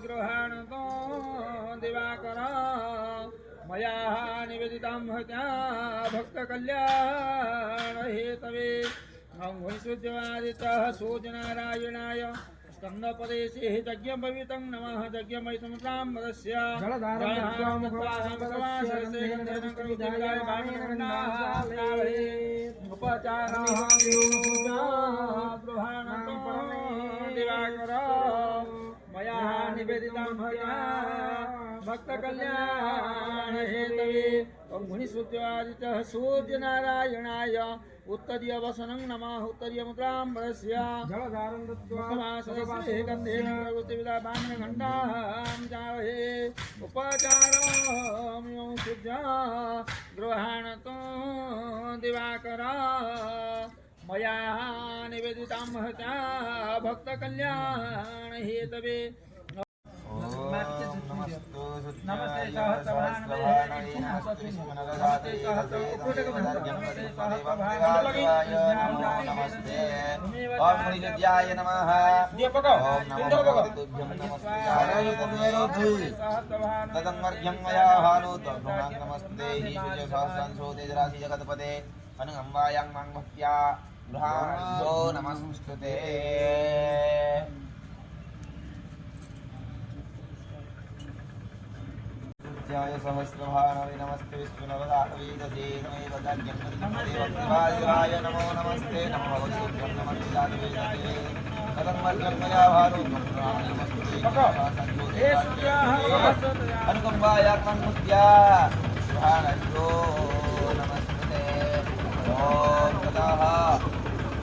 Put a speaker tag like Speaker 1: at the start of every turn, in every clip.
Speaker 1: गृहाणतो दिवाकर मया निवेदितां हत्या भक्तकल्याण हेतवे वैशुद्ध्यवादितः सूर्यनारायणाय स्कंदपदेशे यज्ञपवितं नमः यज्ञमयितं ताम्रस्य दिवाकर मया निवेदितां भक्त कल्याण हेतवे मुनिसुत्यादितः सूर्यनारायणाय उत्तरीय वसनं नमः उत्तरीय मुद्राम्बरस्य जलधारं दत्त्वा गन्धेन प्रवृत्तिविदाबाणघण्टां चावहे उपचारं शुद्ध्या गृहाणतो दिवाकर मया निवेदितां हत्या भक्तकल्याण हेतवे नमस्ते
Speaker 2: ओम मुनिज्याय नमः तदन्वर्घ्यं मया हालो नमस्ते ईश्वरस्य सहस्रंसोते जरासि जगत्पते अनुगम्बायां मां भक्त्या गृहाणो नमस्कृते जय सहस्रभानवे नमस्ते विष्णुनवदातवेदसे नमः वदाज्ञं नमो नमस्ते नमो भगवते नमस्ते दातवेदसे तदन्वर्घ्यं मया हालो नमस्ते अनुकम्पायां मां भक्त्या गृहाणो नमस्कृते ओम तदाह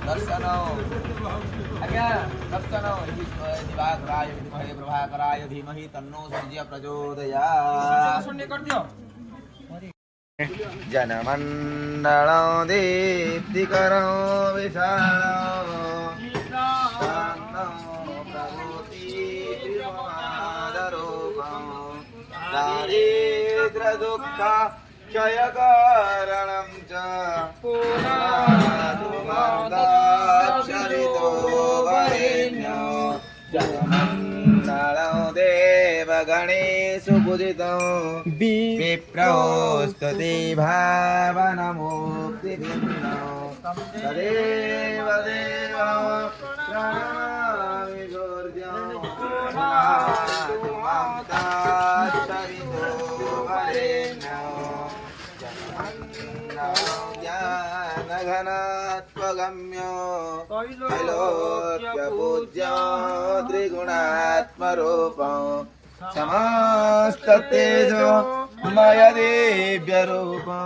Speaker 2: दर्शनो आज्ञा दर्शनो दिवाकराय विद्महे प्रभाकराय धीमहि तन्नो सूर्य प्रचोदयात् जनमण्डलं दीप्तिकरो विशालो शान्तं प्रभूतिमादरूपं दारिद्र्यदुःख क्षयकारणं च पूर्णादुमन्दाक्षरितो वरेण्यो जनमण्डलं देवगणेषु पूजितं विप्रस्तुति भावनमुक्तिभिन्नो तदेव देव प्रणमामि गुर्जं पूर्णादुमन्दाक्षरितो वरेण्यो ज्ञानघनत्वगम्यो त्रैलोक्यपूज्यो त्रिगुणात्मरूपं समस्ततेजो मय दिव्यरूपं